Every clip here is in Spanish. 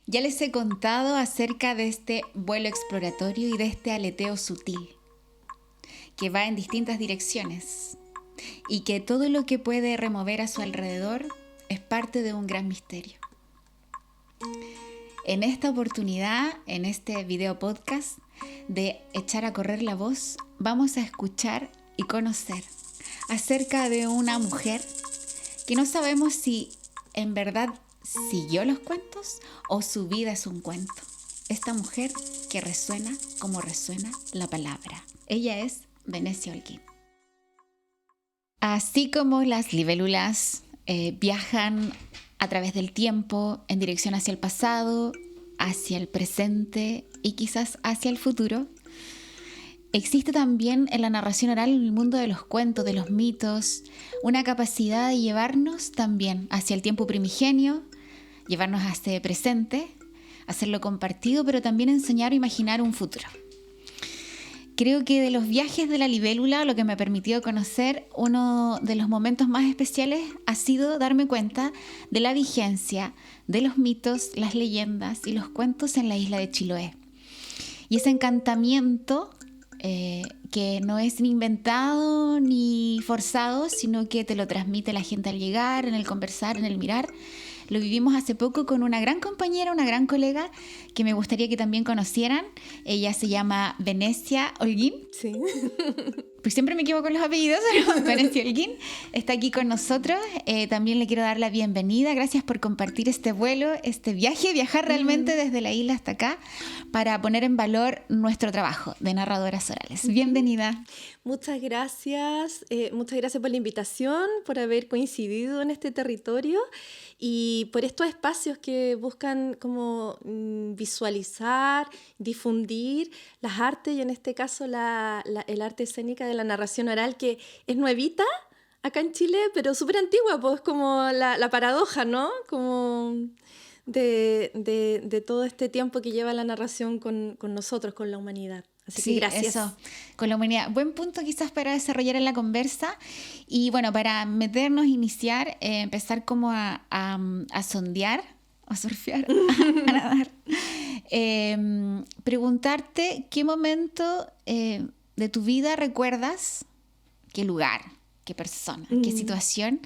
Ya les he contado acerca de este vuelo exploratorio y de este aleteo sutil, que va en distintas direcciones y que todo lo que puede remover a su alrededor es parte de un gran misterio. En esta oportunidad, en este video podcast de Echar a correr la voz, vamos a escuchar y conocer acerca de una mujer que no sabemos si en verdad siguió los cuentos o su vida es un cuento. Esta mujer que resuena como resuena la palabra. Ella es Venecia Holguín. Así como las libélulas viajan a través del tiempo en dirección hacia el pasado, hacia el presente y quizás hacia el futuro, existe también en la narración oral, en el mundo de los cuentos, de los mitos, una capacidad de llevarnos también hacia el tiempo primigenio, llevarnos a este presente, hacerlo compartido, pero también enseñar o imaginar un futuro. Creo que de los viajes de la libélula, lo que me ha permitido conocer, uno de los momentos más especiales ha sido darme cuenta de la vigencia de los mitos, las leyendas y los cuentos en la isla de Chiloé. Y ese encantamiento que no es ni inventado ni forzado, sino que te lo transmite la gente al llegar, en el conversar, en el mirar. Lo vivimos hace poco con una gran compañera, una gran colega que me gustaría que también conocieran. Ella se llama Venecia Holguín. Sí. Pues siempre me equivoco con los apellidos, pero Venecia Holguín está aquí con nosotros. También le quiero dar la bienvenida. Gracias por compartir este vuelo, este viaje, viajar realmente desde la isla hasta acá para poner en valor nuestro trabajo de narradoras orales. Bienvenida. Muchas gracias por la invitación, por haber coincidido en este territorio y por estos espacios que buscan como visualizar, difundir las artes y en este caso el arte escénica de la narración oral, que es nuevita acá en Chile, pero súper antigua, pues como la paradoja, ¿no? Como de todo este tiempo que lleva la narración con nosotros, con la humanidad. Así sí, que gracias. Eso, con la humanidad. Buen punto quizás para desarrollar en la conversa y bueno, para meternos, iniciar, empezar como a sondear, a surfear, a nadar. Preguntarte qué momento de tu vida recuerdas, qué lugar, qué persona, qué situación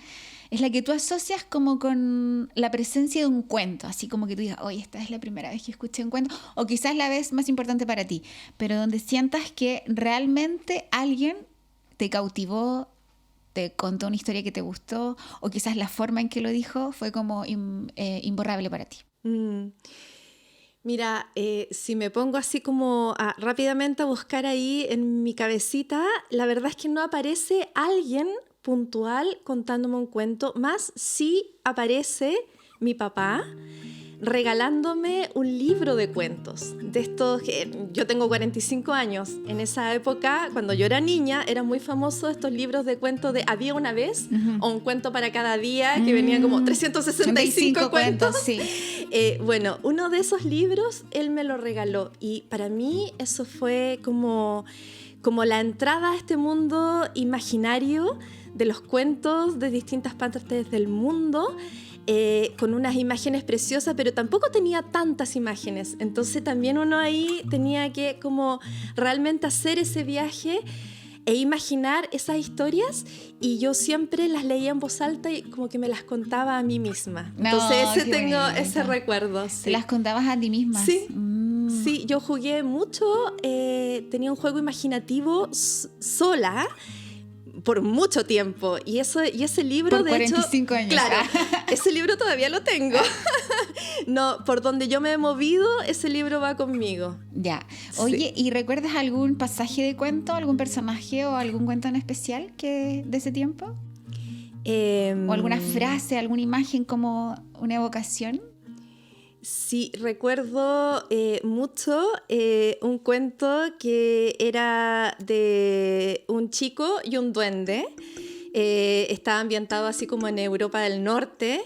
es la que tú asocias como con la presencia de un cuento, así como que tú digas, oye, esta es la primera vez que escuché un cuento, o quizás la vez más importante para ti, pero donde sientas que realmente alguien te cautivó, te contó una historia que te gustó, o quizás la forma en que lo dijo fue como imborrable para ti. Mira, si me pongo así como rápidamente a buscar ahí en mi cabecita, la verdad es que no aparece alguien puntual contándome un cuento, más sí aparece mi papá regalándome un libro de cuentos, de estos que yo tengo 45 años. En esa época, cuando yo era niña, eran muy famosos estos libros de cuentos de Había una vez, o un cuento para cada día, que venían como 365 cuentos. Sí. Bueno, uno de esos libros, él me lo regaló y para mí eso fue como la entrada a este mundo imaginario de los cuentos de distintas partes del mundo, con unas imágenes preciosas, pero tampoco tenía tantas imágenes. Entonces también uno ahí tenía que como realmente hacer ese viaje e imaginar esas historias, y yo siempre las leía en voz alta y como que me las contaba a mí misma. Entonces tengo ese recuerdo. Sí. ¿Te las contabas a ti misma? Sí. Sí, yo jugué mucho, tenía un juego imaginativo sola por mucho tiempo, y ese libro por de 45 hecho, años. claro, ese libro todavía lo tengo. No, por donde yo me he movido, ese libro va conmigo. Ya. Oye, sí. ¿Y recuerdas algún pasaje de cuento, algún personaje o algún cuento en especial de ese tiempo? ¿O alguna frase, alguna imagen como una evocación? Sí, recuerdo mucho un cuento que era de un chico y un duende. Estaba ambientado así como en Europa del Norte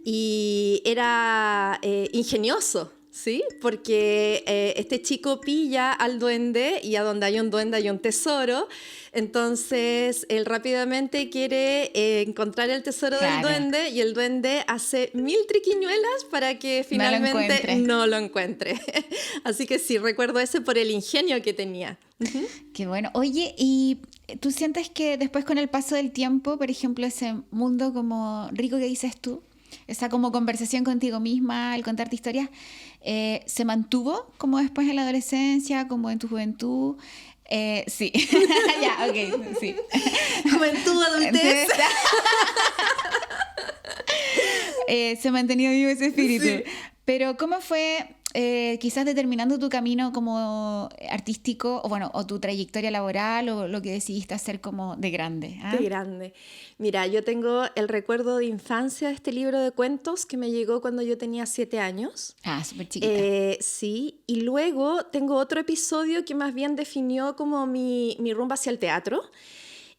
y era ingenioso. ¿sí? Porque este chico pilla al duende y a donde hay un duende hay un tesoro. Entonces, él rápidamente quiere encontrar el tesoro del duende y el duende hace 1000 triquiñuelas para que finalmente no lo encuentre. Así que sí, recuerdo ese por el ingenio que tenía. Uh-huh. Qué bueno. Oye, ¿y tú sientes que después con el paso del tiempo, por ejemplo, ese mundo como rico que dices tú, esa como conversación contigo misma, al contarte historias, ¿se mantuvo como después en la adolescencia, como en tu juventud? Sí. Ya, ok, sí. Juventud, adultez. Se ha mantenido vivo ese espíritu. Sí. Pero ¿cómo fue quizás determinando tu camino como artístico o tu trayectoria laboral o lo que decidiste hacer como de grande? ¿Ah? De grande. Mira, yo tengo el recuerdo de infancia de este libro de cuentos que me llegó cuando yo tenía 7 años. Ah, súper chiquita. Sí, y luego tengo otro episodio que más bien definió como mi rumbo hacia el teatro.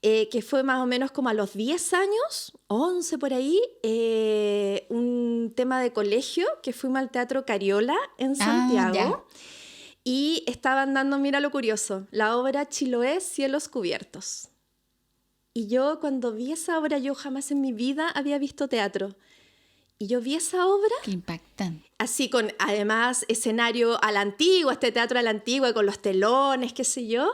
Que fue más o menos como a los 10 años, 11 por ahí, un tema de colegio, que fuimos al Teatro Cariola en Santiago, y estaban dando, mira lo curioso, la obra Chiloé, Cielos Cubiertos. Y yo cuando vi esa obra, yo jamás en mi vida había visto teatro. Y yo vi esa obra... Qué impactante. Así con, además, escenario a la antigua, este teatro a la antigua, con los telones, qué sé yo...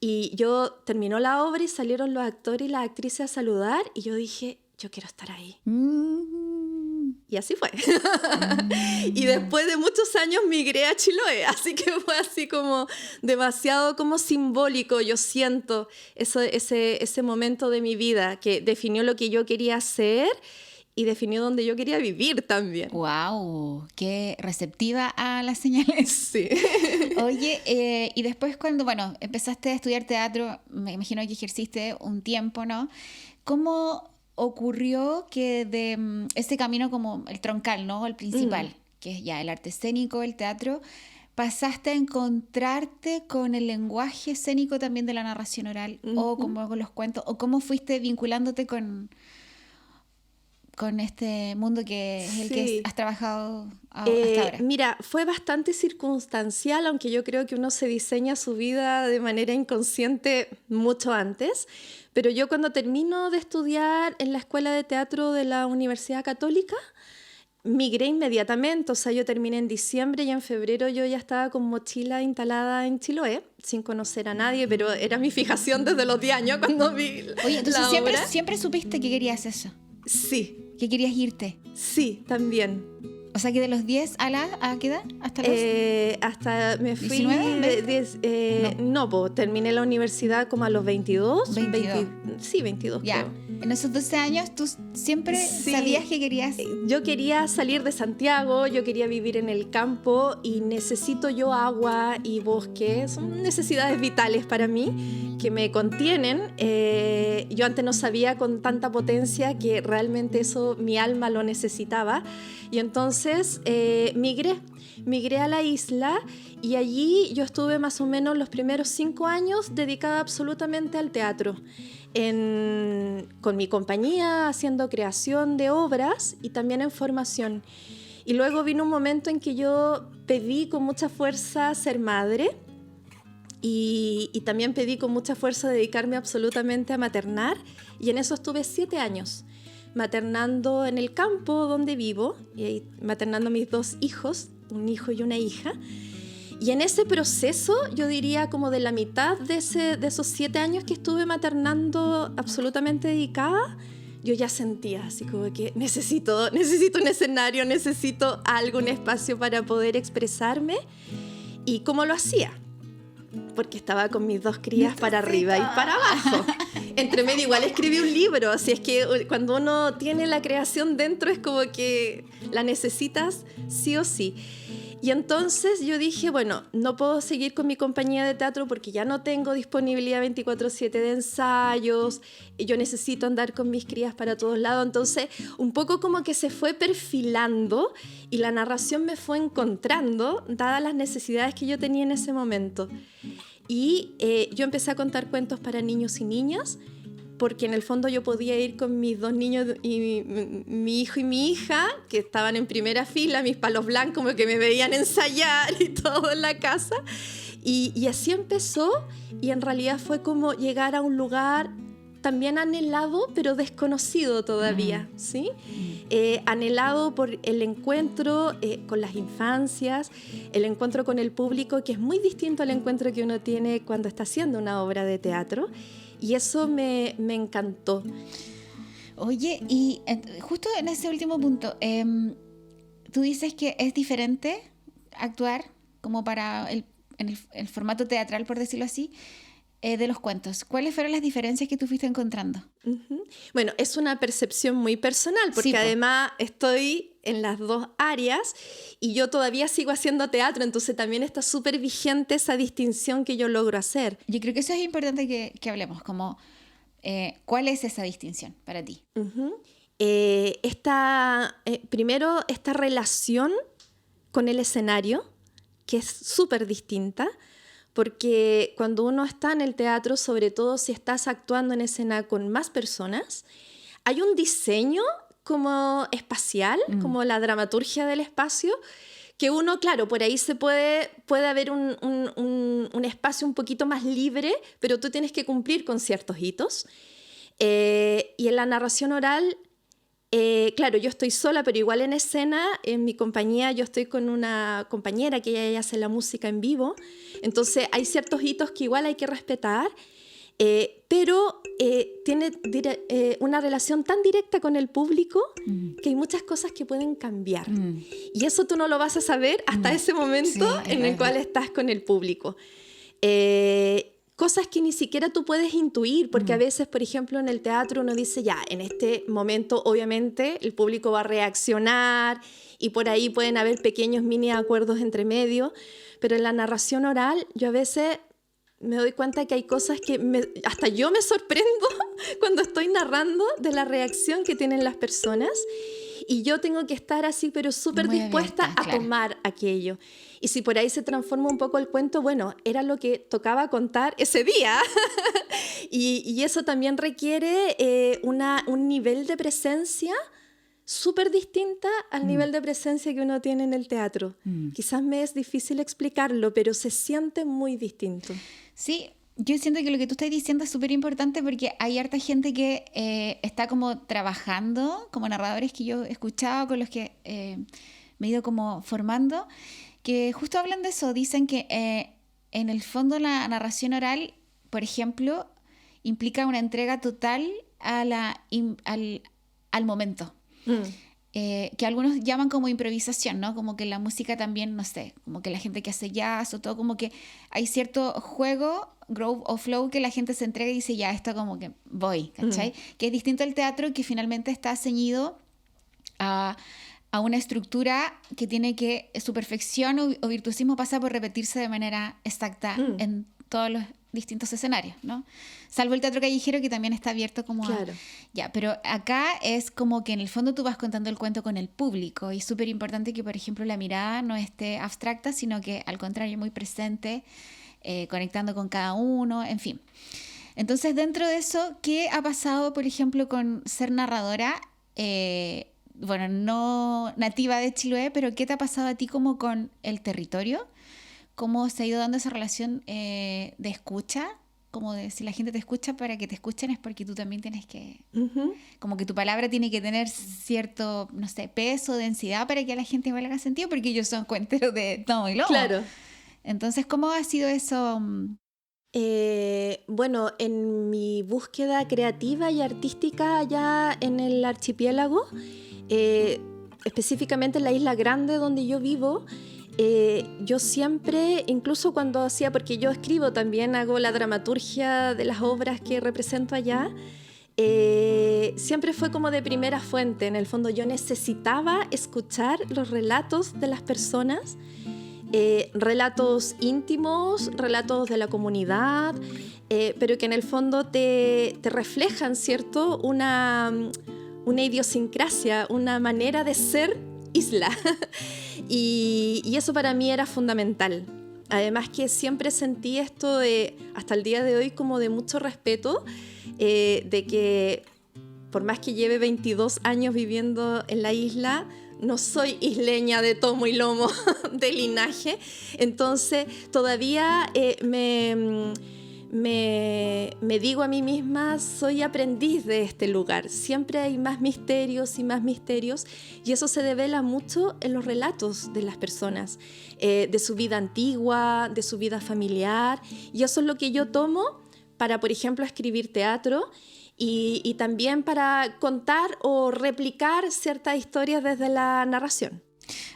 Y yo terminó la obra y salieron los actores y las actrices a saludar y yo dije, yo quiero estar ahí. Y así fue. Y después de muchos años migré a Chiloé, así que fue así como demasiado como simbólico, yo siento ese momento de mi vida que definió lo que yo quería hacer y definió donde yo quería vivir también. ¡Wow! ¡Qué receptiva a las señales! Sí. Oye, y después cuando, empezaste a estudiar teatro, me imagino que ejerciste un tiempo, ¿no? ¿Cómo ocurrió que de ese camino como el troncal, ¿no? El principal, que es ya el arte escénico, el teatro, pasaste a encontrarte con el lenguaje escénico también de la narración oral o como con los cuentos? ¿O cómo fuiste vinculándote con este mundo que es el que has trabajado hasta ahora? Mira, fue bastante circunstancial, aunque yo creo que uno se diseña su vida de manera inconsciente mucho antes. Pero yo cuando termino de estudiar en la Escuela de Teatro de la Universidad Católica, migré inmediatamente. O sea, yo terminé en diciembre y en febrero yo ya estaba con mochila instalada en Chiloé, sin conocer a nadie, pero era mi fijación desde los 10 años cuando vi Oye, entonces la obra. siempre supiste que querías eso. Sí. ¿Que querías irte? Sí, también. O sea, que de los 10 ¿a qué edad? ¿Hasta los...? Hasta me fui... 19, no, terminé la universidad como a los 22. 22. Sí, 22 Ya. creo. En esos 12 años tú siempre sabías que querías... Yo quería salir de Santiago, yo quería vivir en el campo y necesito yo agua y bosque. Son necesidades vitales para mí que me contienen. Yo antes no sabía con tanta potencia que realmente eso mi alma lo necesitaba. Y entonces migré a la isla y allí yo estuve más o menos los primeros 5 años dedicada absolutamente al teatro. Con mi compañía haciendo creación de obras y también en formación. Y luego vino un momento en que yo pedí con mucha fuerza ser madre y también pedí con mucha fuerza dedicarme absolutamente a maternar y en eso estuve 7 años maternando en el campo donde vivo y maternando a mis 2 hijos, un hijo y una hija. Y en ese proceso, yo diría como de la mitad de esos 7 años que estuve maternando absolutamente dedicada, yo ya sentía así como que necesito un escenario, necesito algún espacio para poder expresarme. ¿Y cómo lo hacía? Porque estaba con mis 2 crías para arriba y para abajo. Entre medio igual escribí un libro, así es que cuando uno tiene la creación dentro es como que la necesitas sí o sí. Y entonces yo dije, bueno, no puedo seguir con mi compañía de teatro porque ya no tengo disponibilidad 24/7 de ensayos, y yo necesito andar con mis crías para todos lados. Entonces, un poco como que se fue perfilando y la narración me fue encontrando, dadas las necesidades que yo tenía en ese momento. Y yo empecé a contar cuentos para niños y niñas, porque en el fondo yo podía ir con mis 2 niños, y mi hijo y mi hija, que estaban en primera fila, mis palos blancos, como que me veían ensayar y todo en la casa. Y así empezó, y en realidad fue como llegar a un lugar también anhelado, pero desconocido todavía, ¿sí? Anhelado por el encuentro con las infancias, el encuentro con el público, que es muy distinto al encuentro que uno tiene cuando está haciendo una obra de teatro, y eso me encantó. Oye, y justo en ese último punto, tú dices que es diferente actuar como para el formato teatral, por decirlo así, de los cuentos. ¿Cuáles fueron las diferencias que tú fuiste encontrando? Uh-huh. Bueno, es una percepción muy personal, porque sí, además estoy en las 2 áreas y yo todavía sigo haciendo teatro, entonces también está súper vigente esa distinción que yo logro hacer. Yo creo que eso es importante que hablemos, como ¿cuál es esa distinción para ti? Uh-huh. Primero, esta relación con el escenario, que es súper distinta, porque cuando uno está en el teatro, sobre todo si estás actuando en escena con más personas, hay un diseño como espacial, como la dramaturgia del espacio, que uno, claro, por ahí puede haber un espacio un poquito más libre, pero tú tienes que cumplir con ciertos hitos. Y en la narración oral, claro, yo estoy sola, pero igual en escena, en mi compañía, yo estoy con una compañera que ella hace la música en vivo, entonces hay ciertos hitos que igual hay que respetar, pero tiene una relación tan directa con el público que hay muchas cosas que pueden cambiar. Y eso tú no lo vas a saber hasta ese momento en el cual estás con el público. Cosas que ni siquiera tú puedes intuir, porque a veces, por ejemplo, en el teatro uno dice, ya, en este momento obviamente el público va a reaccionar y por ahí pueden haber pequeños mini acuerdos entre medio, pero en la narración oral yo a veces me doy cuenta que hay cosas que hasta yo me sorprendo cuando estoy narrando de la reacción que tienen las personas, y yo tengo que estar así, pero súper dispuesta abierta, a tomar aquello. Y si por ahí se transforma un poco el cuento, bueno, era lo que tocaba contar ese día. y eso también requiere un nivel de presencia súper distinta al nivel de presencia que uno tiene en el teatro. Quizás me es difícil explicarlo, pero se siente muy distinto. Sí, yo siento que lo que tú estás diciendo es súper importante, porque hay harta gente que está como trabajando, como narradores que yo he escuchado, con los que me he ido como formando, que justo hablan de eso. Dicen que en el fondo la narración oral, por ejemplo, implica una entrega total al momento. Que algunos llaman como improvisación, ¿no? Como que la música también, no sé, como que la gente que hace jazz o todo, como que hay cierto juego, groove o flow, que la gente se entrega y dice, ya, esto como que voy, ¿cachai? Que es distinto al teatro, que finalmente está ceñido a una estructura que tiene que su perfección o virtuosismo pasa por repetirse de manera exacta en todos los distintos escenarios, ¿no? Salvo el teatro callejero, que también está abierto como claro. Ya, pero acá es como que en el fondo tú vas contando el cuento con el público, y es súper importante que, por ejemplo, la mirada no esté abstracta, sino que al contrario, muy presente, conectando con cada uno, en fin. Entonces, dentro de eso, ¿qué ha pasado, por ejemplo, con ser narradora? Bueno, no nativa de Chiloé, pero ¿qué te ha pasado a ti como con el territorio? ¿Cómo se ha ido dando esa relación de escucha? Como de si la gente te escucha, para que te escuchen es porque tú también tienes que... Como que tu palabra tiene que tener cierto, no sé, peso, densidad, para que a la gente valga sentido, porque ellos son cuenteros de todo y lomo. Claro. Entonces, ¿cómo ha sido eso? Bueno, en mi búsqueda creativa y artística allá en el archipiélago, específicamente en la Isla Grande donde yo vivo, yo siempre, incluso cuando hacía, porque yo escribo también, hago la dramaturgia de las obras que represento allá, siempre fue como de primera fuente. En el fondo yo necesitaba escuchar los relatos de las personas, relatos íntimos, relatos de la comunidad, pero que en el fondo te reflejan, ¿cierto? Una idiosincrasia, una manera de ser isla. y eso para mí era fundamental. Además que siempre sentí esto hasta el día de hoy, como de mucho respeto de que por más que lleve 22 años viviendo en la isla, no soy isleña de tomo y lomo de linaje. Entonces todavía me digo a mí misma, soy aprendiz de este lugar. Siempre hay más misterios y más misterios, y eso se devela mucho en los relatos de las personas, de su vida antigua, de su vida familiar, y eso es lo que yo tomo para, por ejemplo, escribir teatro y también para contar o replicar ciertas historias desde la narración.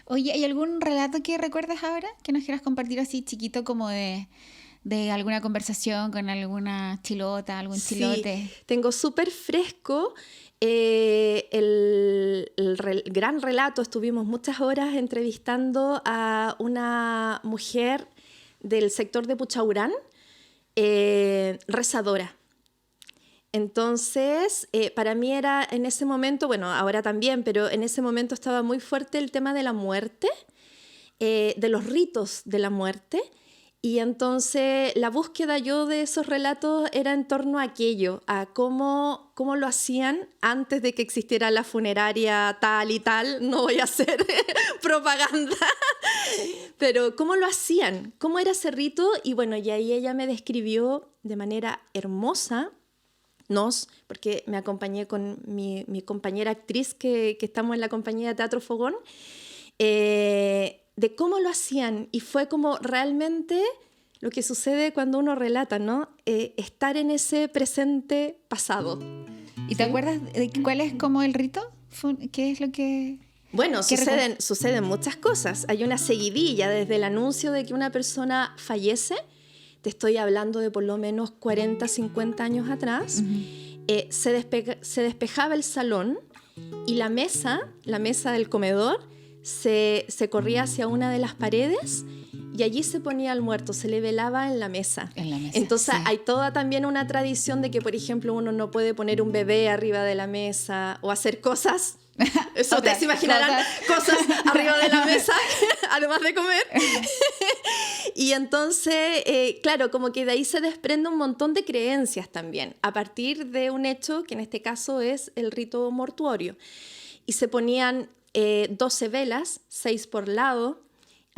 Oye, ¿hay algún relato que recuerdas ahora que nos quieras compartir así chiquito, como de alguna conversación con alguna chilota, algún chilote? Sí, tengo súper fresco gran relato. Estuvimos muchas horas entrevistando a una mujer del sector de Puchaurán, rezadora. Entonces, para mí era en ese momento, bueno, ahora también, pero en ese momento estaba muy fuerte el tema de la muerte, de los ritos de la muerte. Y entonces la búsqueda yo de esos relatos era en torno a aquello, a cómo lo hacían antes de que existiera la funeraria tal y tal. No voy a hacer propaganda, pero cómo lo hacían, cómo era ese rito. Y bueno, y ahí ella me describió de manera hermosa, porque me acompañé con mi compañera actriz que estamos en la compañía de Teatro Fogón, de cómo lo hacían, y fue como realmente lo que sucede cuando uno relata, ¿no? Estar en ese presente pasado. ¿Y te acuerdas de cuál es como el rito? ¿Qué es lo que...? Bueno, suceden muchas cosas. Hay una seguidilla desde el anuncio de que una persona fallece. Te estoy hablando de por lo menos 40, 50 años atrás. Uh-huh. Se despejaba el salón y la mesa del comedor se corría hacia una de las paredes y allí se ponía el muerto, se le velaba en la mesa. Entonces sí, hay toda también una tradición de que, por ejemplo, uno no puede poner un bebé arriba de la mesa o hacer cosas. Eso ustedes se imaginarán, cosas arriba de la mesa, además de comer. Y entonces, claro, como que de ahí se desprende un montón de creencias también, a partir de un hecho que en este caso es el rito mortuorio. Y se ponían 12 velas, 6 por lado.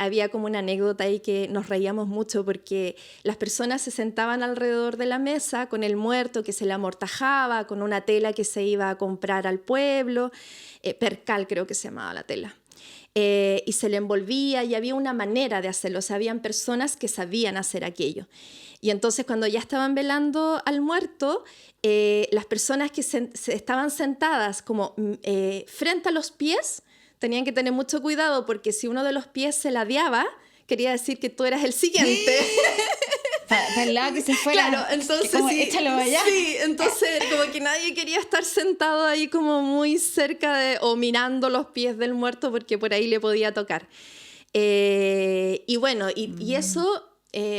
Había como una anécdota ahí que nos reíamos mucho porque las personas se sentaban alrededor de la mesa con el muerto que se le amortajaba, con una tela que se iba a comprar al pueblo, percal creo que se llamaba la tela, y se le envolvía, y había una manera de hacerlo, o sea, habían personas que sabían hacer aquello. Y entonces cuando ya estaban velando al muerto, las personas que estaban sentadas como frente a los pies, tenían que tener mucho cuidado porque si uno de los pies se ladeaba, quería decir que tú eras el siguiente. Para el lado que se fuera. Claro, entonces como, sí, échalo allá. Sí, entonces como que nadie quería estar sentado ahí como muy cerca o mirando los pies del muerto porque por ahí le podía tocar. Y bueno, y eso...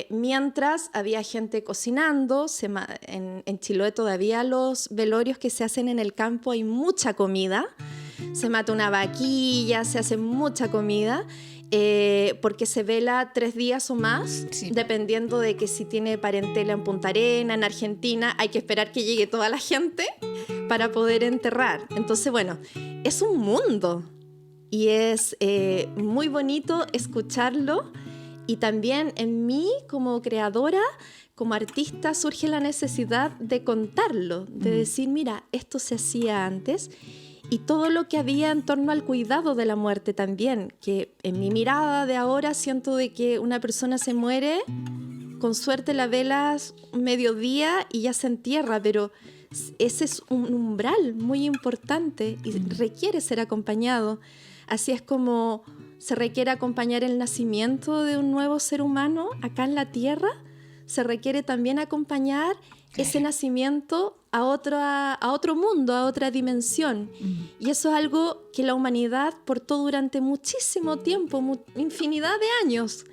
mientras había gente cocinando, en Chiloé todavía los velorios que se hacen en el campo hay mucha comida, se mata una vaquilla, se hace mucha comida, porque se vela 3 días o más, sí, dependiendo de que si tiene parentela en Punta Arenas, en Argentina, hay que esperar que llegue toda la gente para poder enterrar. Entonces, bueno, es un mundo y es muy bonito escucharlo. Y también en mí, como creadora, como artista, surge la necesidad de contarlo, de decir, mira, esto se hacía antes, y todo lo que había en torno al cuidado de la muerte también, que en mi mirada de ahora siento de que una persona se muere, con suerte la velas mediodía y ya se entierra, pero ese es un umbral muy importante y requiere ser acompañado. Así es como... se requiere acompañar el nacimiento de un nuevo ser humano acá en la Tierra, se requiere también acompañar ese nacimiento a otro mundo, a otra dimensión. Y eso es algo que la humanidad portó durante muchísimo tiempo, infinidad de años,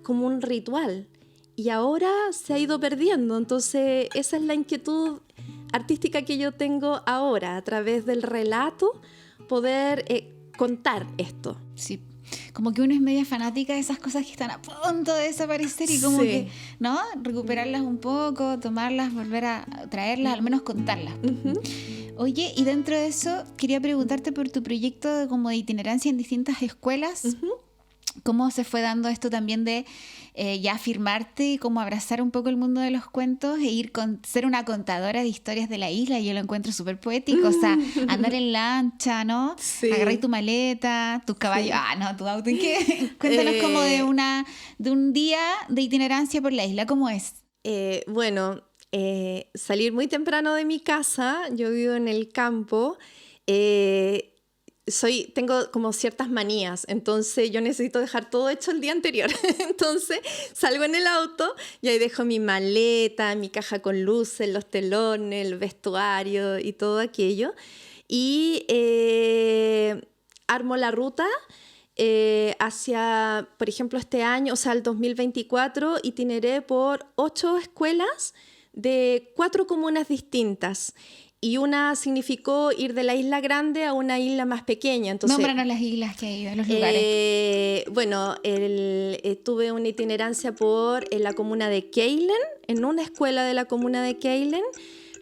como un ritual. Y ahora se ha ido perdiendo. Entonces esa es la inquietud artística que yo tengo ahora, a través del relato, poder... contar esto. Sí, como que uno es media fanática de esas cosas que están a punto de desaparecer y como que, ¿no? Recuperarlas un poco, tomarlas, volver a traerlas, al menos contarlas. Oye, y dentro de eso quería preguntarte por tu proyecto como de itinerancia en distintas escuelas. ¿Cómo se fue dando esto también de ya afirmarte y como abrazar un poco el mundo de los cuentos e ir ser una contadora de historias de la isla? Yo lo encuentro súper poético, o sea, andar en lancha, ¿no? Sí. Agarrar tu maleta, tus caballos, tu auto. Cuéntanos como de un día de itinerancia por la isla, ¿cómo es? Salir muy temprano de mi casa, yo vivo en el campo, tengo como ciertas manías, entonces yo necesito dejar todo hecho el día anterior. Entonces salgo en el auto y ahí dejo mi maleta, mi caja con luces, los telones, el vestuario y todo aquello. Y armo la ruta hacia, por ejemplo, este año, o sea, el 2024, itineré por 8 escuelas de 4 comunas distintas. Y una significó ir de la isla grande a una isla más pequeña. Entonces, nómbranos las islas que ha ido, los lugares. Tuve una itinerancia por la comuna de Keilen, en una escuela de la comuna de Keilen.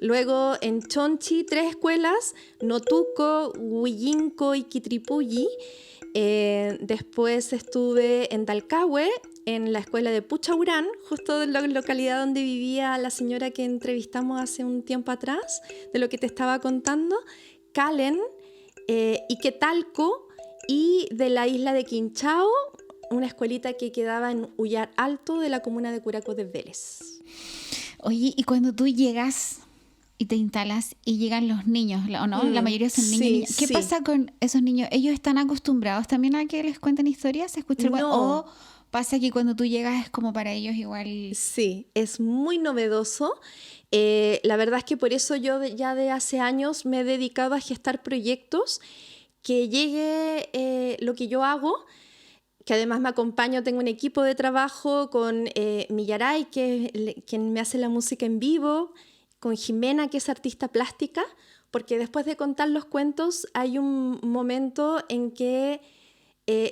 Luego en Chonchi, 3 escuelas, Notuco, Huillinco y Quitripulli. Después estuve en Talcahué, en la escuela de Puchaurán, justo en la localidad donde vivía la señora que entrevistamos hace un tiempo atrás, de lo que te estaba contando, Calen, Iquetalco, y de la isla de Quinchao, una escuelita que quedaba en Ullar Alto de la comuna de Curaco de Vélez. Oye, y cuando tú llegas y te instalas y llegan los niños, ¿o no? La mayoría son niños. Niñas. ¿Qué pasa con esos niños? ¿Ellos están acostumbrados también a que les cuenten historias? ¿Se escucha No. ¿O pasa que cuando tú llegas es como para ellos igual? Sí, es muy novedoso. La verdad es que por eso yo ya de hace años me he dedicado a gestar proyectos que llegue lo que yo hago, que además me acompaño, tengo un equipo de trabajo con Millaray, que es quien me hace la música en vivo, con Jimena, que es artista plástica, porque después de contar los cuentos hay un momento en que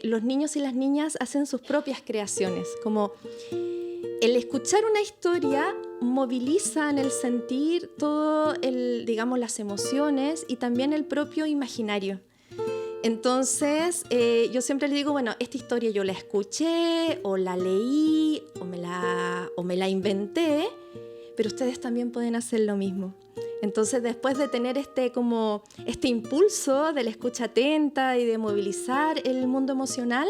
los niños y las niñas hacen sus propias creaciones, como el escuchar una historia moviliza en el sentir todo las emociones y también el propio imaginario. Entonces yo siempre le digo, bueno, esta historia yo la escuché o la leí o me la inventé, pero ustedes también pueden hacer lo mismo. Entonces, después de tener este impulso de la escucha atenta y de movilizar el mundo emocional,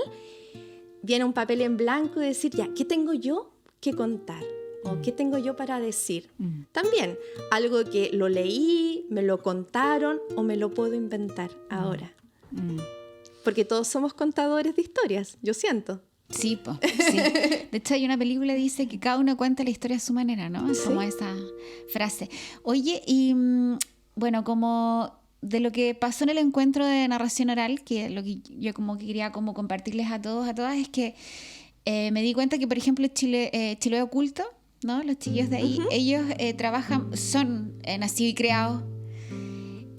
viene un papel en blanco y decir, ya, ¿qué tengo yo que contar? ¿O qué tengo yo para decir? También, algo que lo leí, me lo contaron o me lo puedo inventar ahora. Porque todos somos contadores de historias, yo siento. Sí, sí. De hecho, hay una película que dice que cada uno cuenta la historia a su manera, ¿no? Es como esa frase. Oye, y bueno, como de lo que pasó en el encuentro de narración oral, que lo que yo como que quería como compartirles a todos, a todas, es que me di cuenta que, por ejemplo, Chiloé Oculto, ¿no? Los chiquillos de ahí, ellos son nacidos y creados.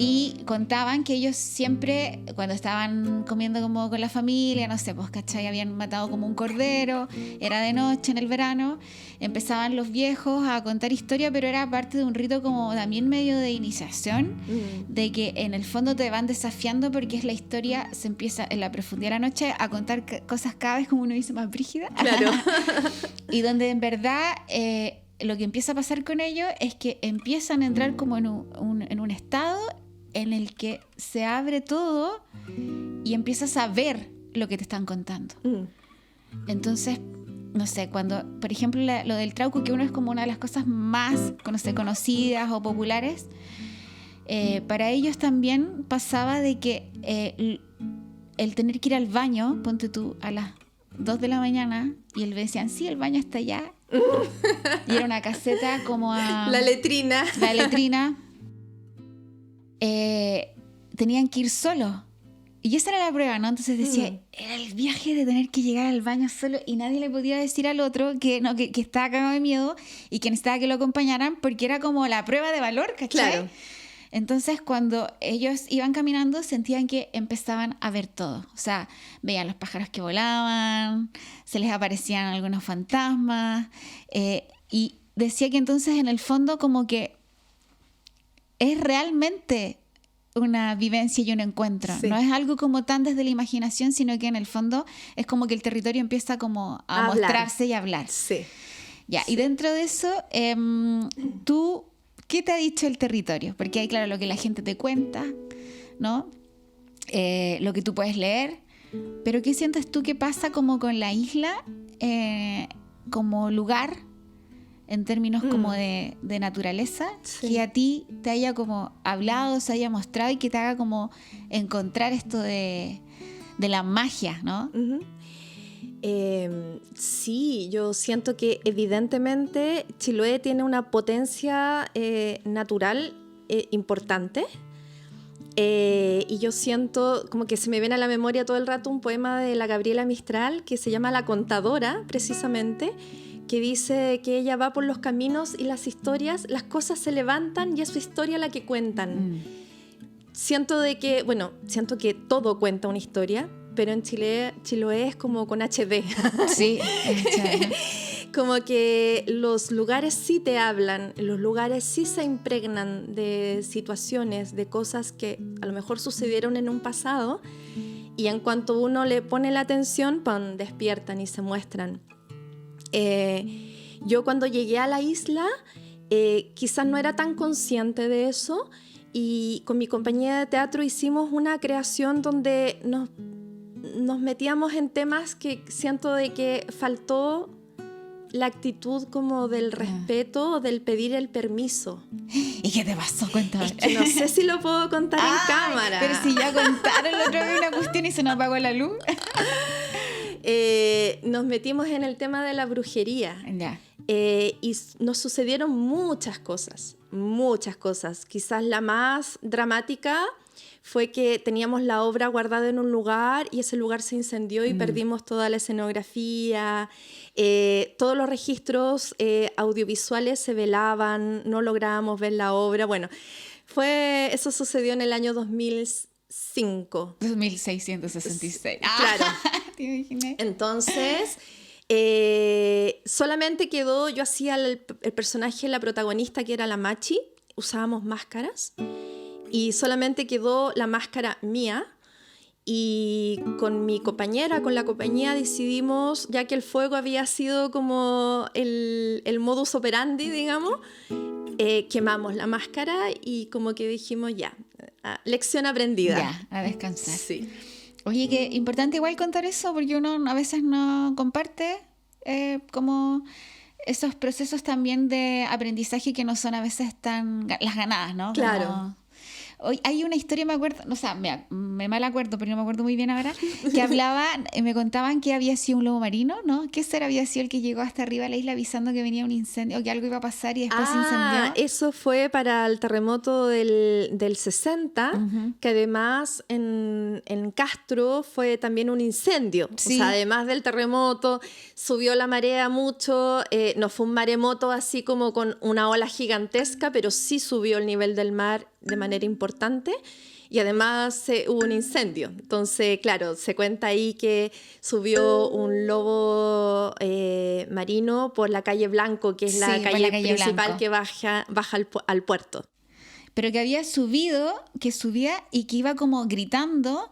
Y contaban que ellos siempre, cuando estaban comiendo como con la familia, no sé, pues, ¿cachai? Habían matado como un cordero, era de noche en el verano, empezaban los viejos a contar historia, pero era parte de un rito como también medio de iniciación, de que en el fondo te van desafiando porque es la historia, se empieza en la profundidad de la noche a contar cosas cada vez, como uno dice, más brígidas. Claro. Y donde en verdad lo que empieza a pasar con ellos es que empiezan a entrar como en un estado en el que se abre todo y empiezas a ver lo que te están contando. Entonces, no sé, cuando, por ejemplo, lo del trauco, que uno es como una de las cosas más conocidas o populares, para ellos también pasaba de que el tener que ir al baño, ponte tú, a las 2 de la mañana, y él decían, sí, el baño está allá. Y era una caseta como a... La letrina. Tenían que ir solos. Y esa era la prueba, ¿no? Entonces decía, era el viaje de tener que llegar al baño solo y nadie le podía decir al otro que estaba cagado de miedo y que necesitaba que lo acompañaran porque era como la prueba de valor, ¿cachai? Claro. Entonces, cuando ellos iban caminando, sentían que empezaban a ver todo. O sea, veían los pájaros que volaban, se les aparecían algunos fantasmas, y decía que entonces, en el fondo, como que es realmente una vivencia y un encuentro. Sí. No es algo como tan desde la imaginación, sino que en el fondo es como que el territorio empieza como a mostrarse y a hablar. Sí. Ya, sí. Y dentro de eso, tú, ¿qué te ha dicho el territorio? Porque hay, claro, lo que la gente te cuenta, ¿no? Lo que tú puedes leer, pero ¿qué sientes tú que pasa como con la isla como lugar, en términos como de naturaleza, sí, que a ti te haya como hablado, se haya mostrado y que te haga como encontrar esto de la magia, ¿no? Uh-huh. Sí, yo siento que evidentemente Chiloé tiene una potencia natural importante, y yo siento como que se me viene a la memoria todo el rato un poema de la Gabriela Mistral que se llama La Contadora, precisamente, que dice que ella va por los caminos y las historias, las cosas se levantan y es su historia la que cuentan. Siento que todo cuenta una historia, pero en Chiloé es como con HD. Sí, como que los lugares sí te hablan, los lugares sí se impregnan de situaciones, de cosas que a lo mejor sucedieron en un pasado, y en cuanto uno le pone la atención, ¡pum!, despiertan y se muestran. Yo cuando llegué a la isla quizás no era tan consciente de eso, y con mi compañía de teatro hicimos una creación donde nos metíamos en temas que siento de que faltó la actitud como del respeto o del pedir el permiso. ¿Y qué te pasó? Cuéntame. Es que no sé si lo puedo contar en cámara. Pero si ya contaron la otra vez una cuestión y se nos apagó la luz. Nos metimos en el tema de la brujería. Ya. Y nos sucedieron muchas cosas. Quizás la más dramática fue que teníamos la obra guardada en un lugar y ese lugar se incendió y perdimos toda la escenografía. Todos los registros audiovisuales se velaban, no lográbamos ver la obra. Bueno, eso sucedió en el año 2005. 2666. Claro. ¿Te imaginé? Entonces, solamente quedó, yo hacía el personaje, la protagonista, que era la Machi, usábamos máscaras, y solamente quedó la máscara mía, y con mi compañera, con la compañía, decidimos, ya que el fuego había sido como el modus operandi, digamos, quemamos la máscara y como que dijimos ya, lección aprendida. Ya, a descansar. Sí. Oye, qué importante igual contar eso, porque uno a veces no comparte como esos procesos también de aprendizaje que no son a veces tan las ganadas, ¿no? Claro. Como, hoy hay una historia, me acuerdo, o sea, me mal acuerdo, pero no me acuerdo muy bien ahora, que hablaba, me contaban que había sido un lobo marino, ¿no? Que ese había sido el que llegó hasta arriba a la isla avisando que venía un incendio, o que algo iba a pasar y después se incendió. Eso fue para el terremoto del 60, que además en Castro fue también un incendio. Sí. O sea, además del terremoto, subió la marea mucho, no fue un maremoto así como con una ola gigantesca, pero sí subió el nivel del mar de manera importante, y además hubo un incendio. Entonces, claro, se cuenta ahí que subió un lobo marino por la calle Blanco, que es la calle principal Blanco, que baja al puerto. Pero que había subido, que subía y que iba como gritando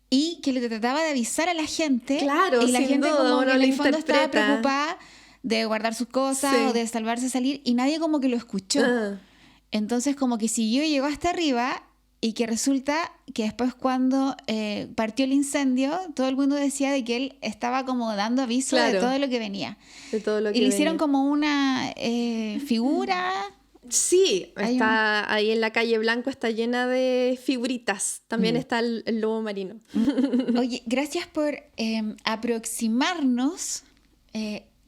y que le trataba de avisar a la gente. Claro, y la gente duda, como que en el fondo estaba preocupada de guardar sus cosas, sí, o de salvarse, salir, y nadie como que lo escuchó. Entonces como que siguió y llegó hasta arriba, y que resulta que después cuando partió el incendio, todo el mundo decía de que él estaba como dando aviso, claro, de todo lo que venía. De todo lo que y le hicieron como una figura. Sí, está ahí en la calle Blanco, está llena de figuritas. También está el lobo marino. Oye, gracias por aproximarnos.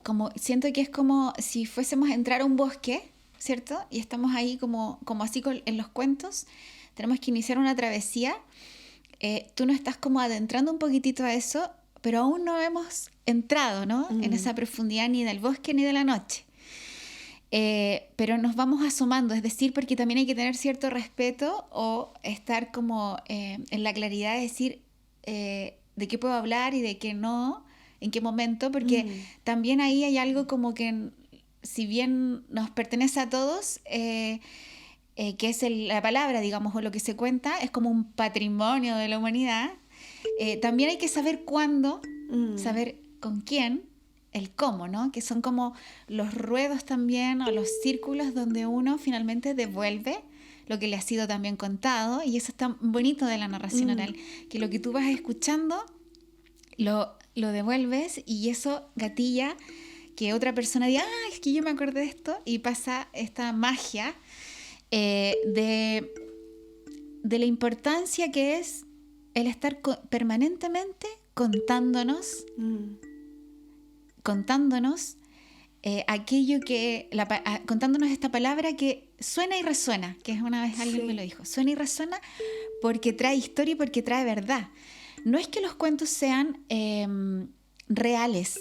Como siento que es como si fuésemos a entrar a un bosque, ¿cierto? Y estamos ahí como así en los cuentos. Tenemos que iniciar una travesía. Tú nos estás como adentrando un poquitito a eso, pero aún no hemos entrado, ¿no? En esa profundidad ni del bosque ni de la noche. pero nos vamos asomando, es decir, porque también hay que tener cierto respeto o estar como en la claridad de decir de qué puedo hablar y de qué no, en qué momento, porque también ahí hay algo como que, si bien nos pertenece a todos, que es la palabra, digamos, o lo que se cuenta, es como un patrimonio de la humanidad, también hay que saber cuándo, saber con quién, el cómo, ¿no? Que son como los ruedos también, o los círculos donde uno finalmente devuelve lo que le ha sido también contado, y eso es tan bonito de la narración oral, que lo que tú vas escuchando lo devuelves, y eso gatilla que otra persona diga, es que yo me acordé de esto, y pasa esta magia de la importancia que es el estar permanentemente contándonos aquello que contándonos esta palabra que suena y resuena, que es una vez alguien me lo dijo, suena y resuena porque trae historia y porque trae verdad. No es que los cuentos sean reales,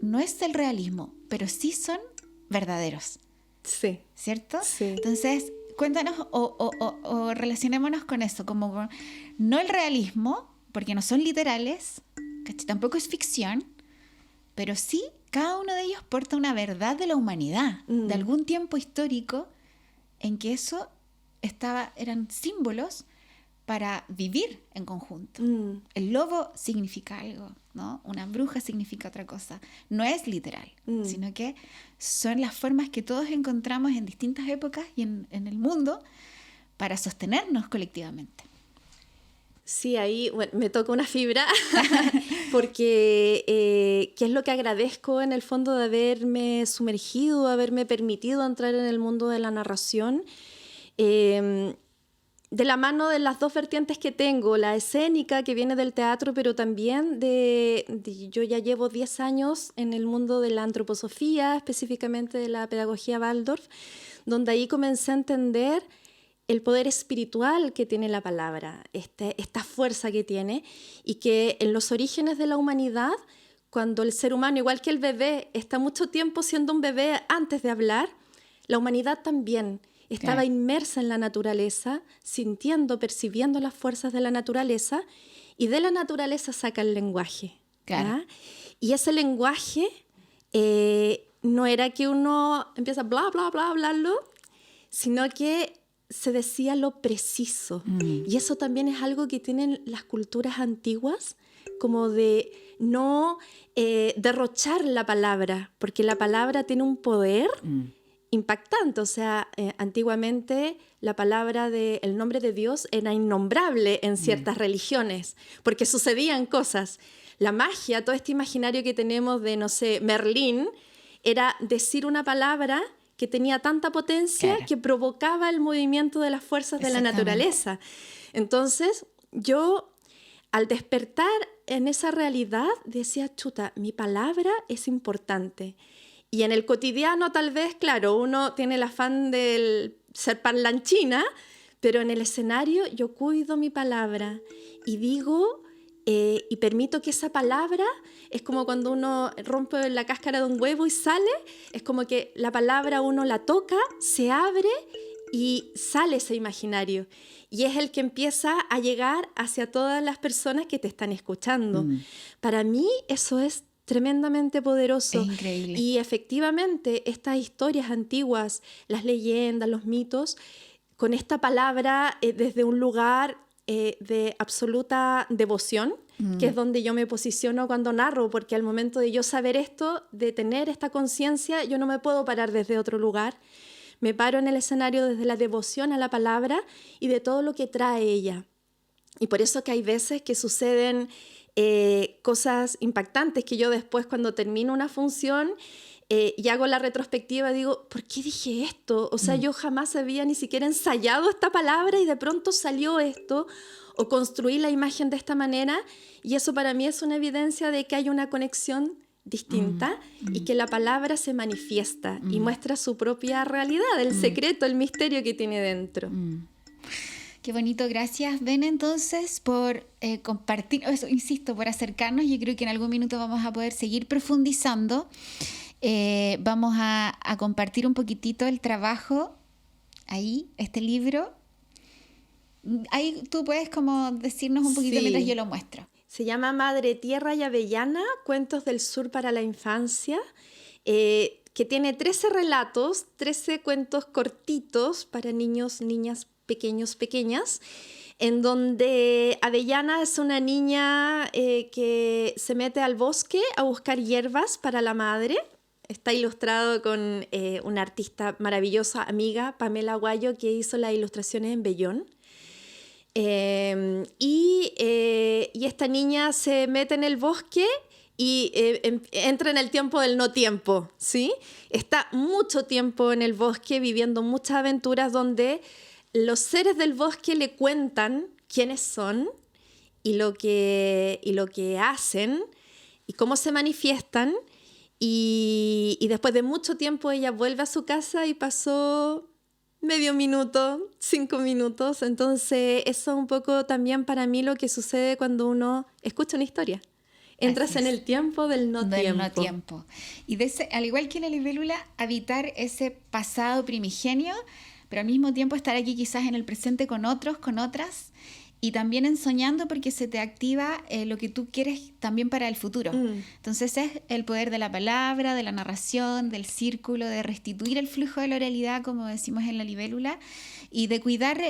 no es el realismo, pero sí son verdaderos. Sí. ¿Cierto? Sí. Entonces, cuéntanos o relacionémonos con eso, como no el realismo, porque no son literales, ¿cachai? Tampoco es ficción, pero sí cada uno de ellos porta una verdad de la humanidad, de algún tiempo histórico en que eso eran símbolos para vivir en conjunto. El lobo significa algo, ¿no? Una bruja significa otra cosa. No es literal, sino que son las formas que todos encontramos en distintas épocas y en el mundo para sostenernos colectivamente. Sí, ahí me toca una fibra, porque ¿qué es lo que agradezco en el fondo de haberme sumergido, haberme permitido entrar en el mundo de la narración? De la mano de las dos vertientes que tengo, la escénica que viene del teatro, pero también yo ya llevo 10 años en el mundo de la antroposofía, específicamente de la pedagogía Waldorf, donde ahí comencé a entender el poder espiritual que tiene la palabra, esta fuerza que tiene, y que en los orígenes de la humanidad, cuando el ser humano, igual que el bebé, está mucho tiempo siendo un bebé antes de hablar, la humanidad también estaba inmersa en la naturaleza, sintiendo, percibiendo las fuerzas de la naturaleza, y de la naturaleza saca el lenguaje. Claro. Y ese lenguaje no era que uno empieza bla, bla, bla a hablarlo, sino que se decía lo preciso. Y eso también es algo que tienen las culturas antiguas, como de no derrochar la palabra, porque la palabra tiene un poder impactante. O sea, antiguamente la palabra el nombre de Dios era innombrable en ciertas religiones, porque sucedían cosas. La magia, todo este imaginario que tenemos de, no sé, Merlín, era decir una palabra que tenía tanta potencia que provocaba el movimiento de las fuerzas de la naturaleza. Entonces, yo, al despertar en esa realidad, decía, chuta, mi palabra es importante. Y en el cotidiano, tal vez, claro, uno tiene el afán de ser parlanchina, pero en el escenario yo cuido mi palabra y digo y permito que esa palabra, es como cuando uno rompe la cáscara de un huevo y sale, es como que la palabra uno la toca, se abre y sale ese imaginario. Y es el que empieza a llegar hacia todas las personas que te están escuchando. Para mí eso es tremendamente poderoso. Es increíble. Y efectivamente estas historias antiguas, las leyendas, los mitos, con esta palabra desde un lugar de absoluta devoción, que es donde yo me posiciono cuando narro, porque al momento de yo saber esto, de tener esta conciencia, yo no me puedo parar desde otro lugar. Me paro en el escenario desde la devoción a la palabra y de todo lo que trae ella. Y por eso que hay veces que suceden cosas impactantes que yo después, cuando termino una función y hago la retrospectiva, digo, ¿por qué dije esto? O sea, yo jamás había ni siquiera ensayado esta palabra y de pronto salió esto, o construí la imagen de esta manera, y eso para mí es una evidencia de que hay una conexión distinta y que la palabra se manifiesta y muestra su propia realidad, el secreto, el misterio que tiene dentro. Qué bonito, gracias Ben entonces por compartir, eso, insisto, por acercarnos. Yo creo que en algún minuto vamos a poder seguir profundizando Vamos a compartir un poquitito el trabajo, ahí, este libro. Ahí tú puedes como decirnos un poquito mientras yo lo muestro. Se llama Madre Tierra y Avellana, Cuentos del Sur para la Infancia, que tiene 13 relatos, 13 cuentos cortitos para niños, niñas, pequeños, pequeñas, en donde Avellana es una niña que se mete al bosque a buscar hierbas para la madre. Está ilustrado con una artista maravillosa, amiga, Pamela Aguayo, que hizo las ilustraciones en Bellón. Y esta niña se mete en el bosque y entra en el tiempo del no tiempo, ¿sí? Está mucho tiempo en el bosque viviendo muchas aventuras donde los seres del bosque le cuentan quiénes son y lo que hacen y cómo se manifiestan. Y después de mucho tiempo ella vuelve a su casa y pasó medio minuto, 5 minutos. Entonces eso es un poco también para mí lo que sucede cuando uno escucha una historia. Entras en el tiempo del no tiempo. Y al igual que la libélula, habitar ese pasado primigenio, pero al mismo tiempo estar aquí quizás en el presente con otros, con otras, y también en soñando porque se te activa lo que tú quieres también para el futuro. Entonces es el poder de la palabra, de la narración, del círculo, de restituir el flujo de la oralidad, como decimos en la libélula, y de cuidar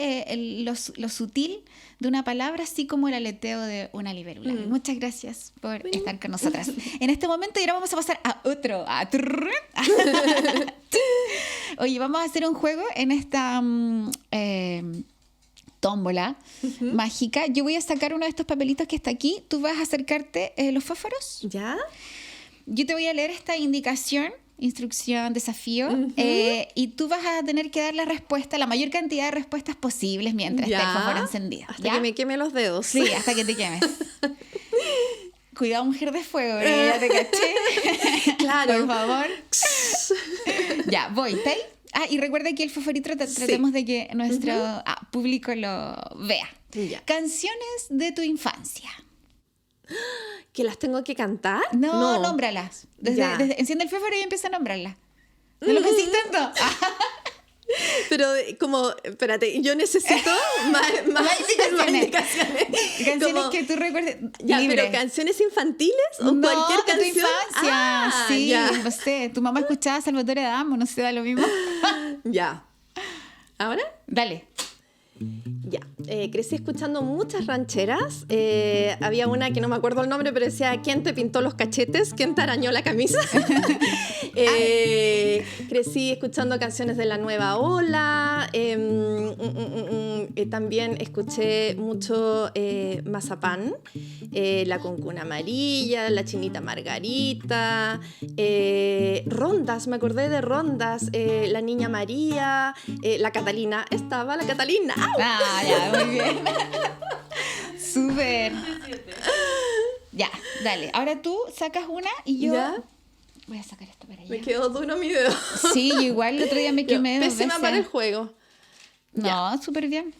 lo sutil de una palabra, así como el aleteo de una libélula. Muchas gracias por estar con nosotras. En este momento y ahora vamos a pasar a otro. Oye, vamos a hacer un juego en esta tómbola mágica. Yo voy a sacar uno de estos papelitos que está aquí. Tú vas a acercarte los fósforos. ¿Ya? Yo te voy a leer esta instrucción, desafío, y tú vas a tener que dar la respuesta, la mayor cantidad de respuestas posibles mientras esté el fósforo encendido. Hasta que me queme los dedos. Sí, hasta que te quemes. Cuidado, mujer de fuego, ya te caché. Claro. Por favor. Ya, voy, ¿está ahí? Y recuerda que el fosforito tratemos de que nuestro público lo vea. Ya. Canciones de tu infancia. ¿Que las tengo que cantar? No, nómbralas. Desde enciende el fósforo y empieza a nombrarlas. No lo pensé tanto. Pero espérate, yo necesito más indicaciones. Canciones que tú recuerdes. Ya, libre. pero ¿canciones infantiles o cualquier canción? De tu infancia. Sí, ya. No sé. Tu mamá escuchaba Salvatore Adamo, no sé, da lo mismo. Ya. ¿Ahora? Dale. Ya, crecí escuchando muchas rancheras. Había una que no me acuerdo el nombre, pero decía: ¿quién te pintó los cachetes? ¿Quién te arañó la camisa? Crecí escuchando canciones de la nueva ola. También escuché mucho Mazapán, La Cuncuna Amarilla, La Chinita Margarita, Rondas, me acordé de Rondas, La Niña María, La Catalina. Estaba la Catalina. Ya, muy bien. Súper. Ya, dale. Ahora tú sacas una y yo... ¿Ya? Voy a sacar esto para allá. Me quedó duro mi dedo. Sí, igual el otro día me quemé dos pésima veces. para el juego. No, súper bien.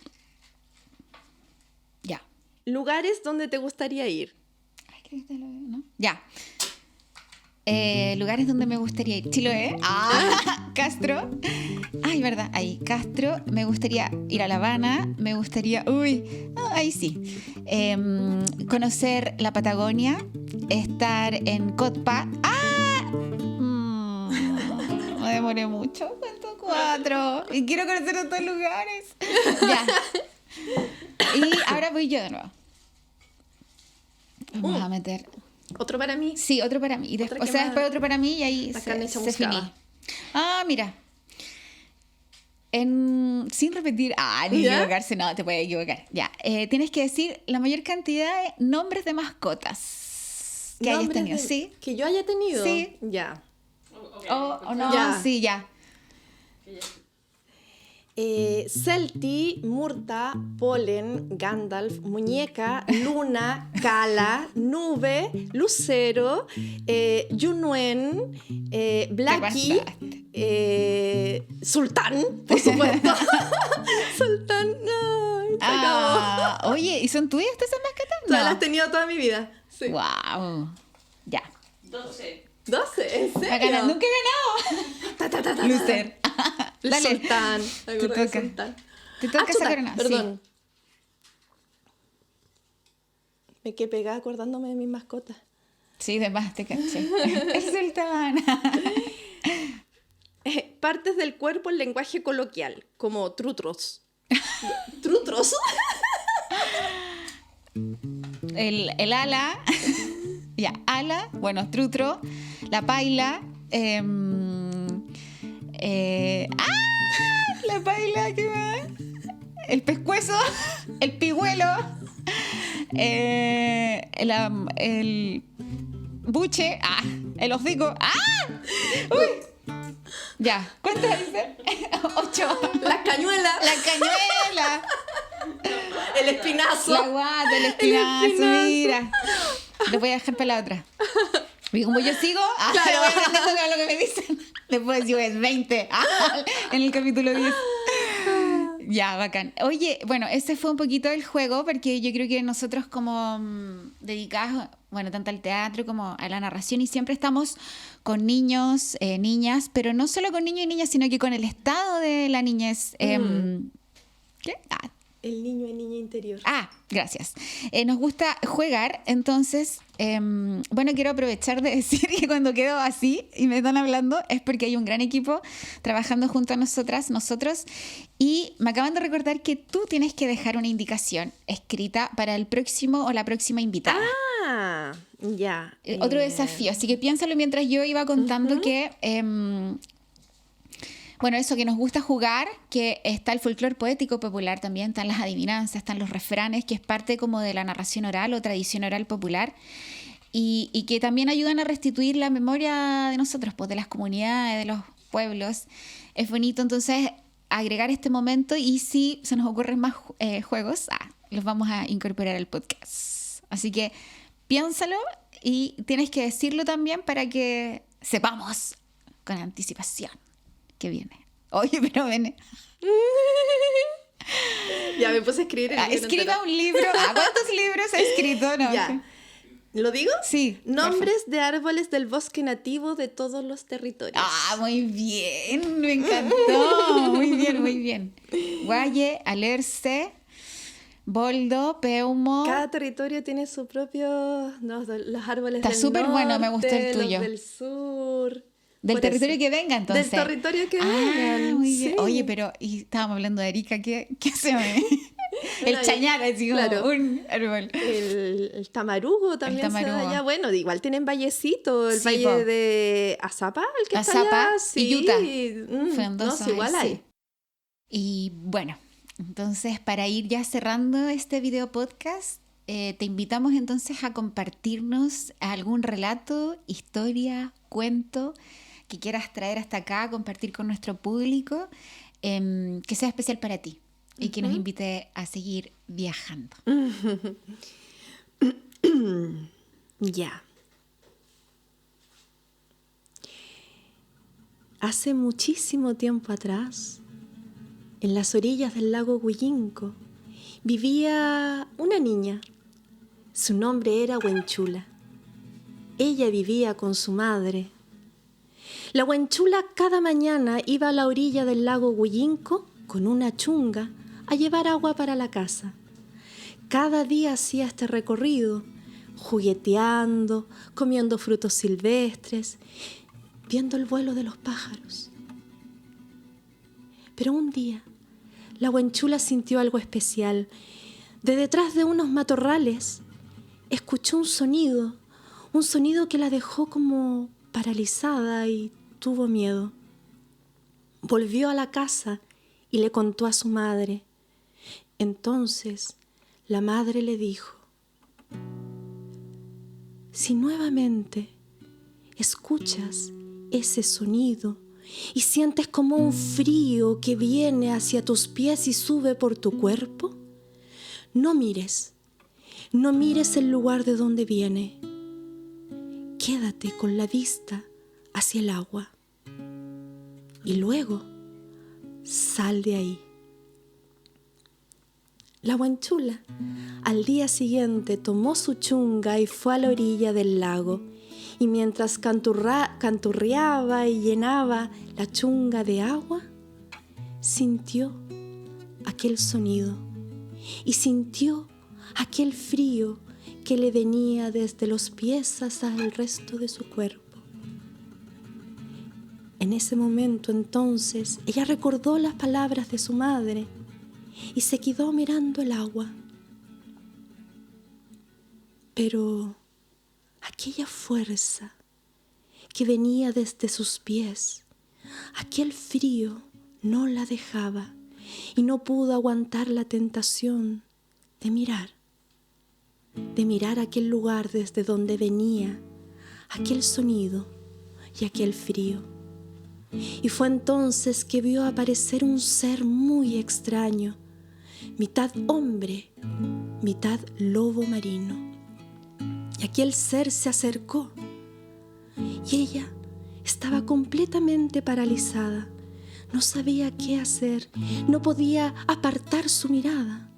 Ya. Lugares donde te gustaría ir. Ay, creo que te lo veo, ¿no? Ya. Lugares donde me gustaría ir. Chiloé. Castro. Ay, verdad. Ahí, Castro. Me gustaría ir a La Habana. Me gustaría... ahí sí. Conocer la Patagonia. Estar en Cotpa. Me demoré mucho. ¿Cuánto? 4. Y quiero conocer otros lugares. Ya. Y ahora voy yo de nuevo. Vamos a meter... ¿Otro para mí? Sí, otro para mí. Y después otro para mí y ahí se finí. Mira. Sin repetir. Ni equivocarse. No, te puedes equivocar. Ya. Tienes que decir la mayor cantidad de nombres de mascotas que hayas tenido. ¿Sí? Que yo haya tenido. Sí. Ya. O no. Ya. Sí, ya. Celti, Murta, Polen, Gandalf, Muñeca, Luna, Cala, Nube, Lucero, Yunuen, Blacky, Sultán, por supuesto. Sultán, no, se acabó. Oye, ¿y son tuyas estas mascotas? Todas las he tenido toda mi vida. Sí. Wow. Ya. 12. 12, ¿en serio? Bacana, nunca he ganado. Loser. El Dale. sultán. Te toca. Te toca esa chuta, corona. perdón. Me quedé pegada acordándome de mis mascotas. Sí, de más te caché. El sultán. Partes del cuerpo en lenguaje coloquial, como trutros. ¿Trutros? El ala. Ya, ala. Bueno, trutro. La paila. La paila, ¿qué más? El pescuezo. El pigüelo. El buche. El hocico. Uy. Ya, ¿cuántas dice? 8. Las cañuelas. La cañuela. El espinazo. La guata, el espinazo, mira. Lo voy a dejar para la otra. Y como yo sigo, Claro. voy aprendiendo todo lo que me dicen. Después digo, es 20. En el capítulo 10. Ya, bacán. Oye, bueno, ese fue un poquito el juego, porque yo creo que nosotros como dedicados, bueno, tanto al teatro como a la narración, y siempre estamos con niños, niñas, pero no solo con niños y niñas, sino que con el estado de la niñez. ¿Qué? El niño y niña interior. Gracias. Nos gusta jugar, entonces, bueno, quiero aprovechar de decir que cuando quedo así y me están hablando es porque hay un gran equipo trabajando junto a nosotros, y me acaban de recordar que tú tienes que dejar una indicación escrita para el próximo o la próxima invitada. Ya. Otro desafío, así que piénsalo mientras yo iba contando que... bueno, eso, que nos gusta jugar, que está el folclore poético popular también, están las adivinanzas, están los refranes, que es parte como de la narración oral o tradición oral popular, y que también ayudan a restituir la memoria de nosotros, pues de las comunidades, de los pueblos. Es bonito entonces agregar este momento, y si se nos ocurren más juegos, los vamos a incorporar al podcast. Así que piénsalo y tienes que decirlo también para que sepamos con anticipación que viene. Oye, pero viene. Ya me puse a escribir. Escriba un libro. ¿Cuántos libros ha escrito? No, Ya. ¿Lo digo? Sí. Nombres de árboles del bosque nativo de todos los territorios. Muy bien. Me encantó. Muy bien, muy bien. Guaye, Alerce, Boldo, Peumo. Cada territorio tiene su propio... los árboles Está del súper norte, bueno, me gustó el tuyo. los del sur... Del Por territorio eso. que venga, entonces. Del territorio que vengan. Muy bien. Sí. Oye, pero y estábamos hablando de Arica, ¿qué se me...? El No, chañar, así como claro. un árbol. El tamarugo también se da allá. Bueno, igual tienen vallecito, el Sí, valle po. de Azapa, el que está Azapa allá. y Utah. No, sí, igual hay. Sí. Y bueno, entonces para ir ya cerrando este video podcast, te invitamos entonces a compartirnos algún relato, historia, cuento que quieras traer hasta acá, compartir con nuestro público, que sea especial para ti y que nos invite a seguir viajando. Ya. Hace muchísimo tiempo atrás, en las orillas del lago Huillinco, vivía una niña. Su nombre era Huenchula. Ella vivía con su madre. La Huenchula cada mañana iba a la orilla del lago Huillinco con una chunga a llevar agua para la casa. Cada día hacía este recorrido, jugueteando, comiendo frutos silvestres, viendo el vuelo de los pájaros. Pero un día, la Huenchula sintió algo especial. De detrás de unos matorrales, escuchó un sonido que la dejó como paralizada y tuvo miedo. Volvió a la casa y le contó a su madre. Entonces, la madre le dijo: si nuevamente escuchas ese sonido y sientes como un frío que viene hacia tus pies y sube por tu cuerpo, no mires el lugar de donde viene. Quédate con la vista hacia el agua y luego sal de ahí. La Huenchula al día siguiente tomó su chunga y fue a la orilla del lago y mientras canturreaba y llenaba la chunga de agua, sintió aquel sonido y sintió aquel frío que le venía desde los pies hasta el resto de su cuerpo. En ese momento entonces ella recordó las palabras de su madre y se quedó mirando el agua. Pero aquella fuerza que venía desde sus pies, aquel frío no la dejaba y no pudo aguantar la tentación de mirar aquel lugar desde donde venía aquel sonido y aquel frío. Y fue entonces que vio aparecer un ser muy extraño, mitad hombre, mitad lobo marino. Y aquel ser se acercó y ella estaba completamente paralizada. No sabía qué hacer, no podía apartar su mirada.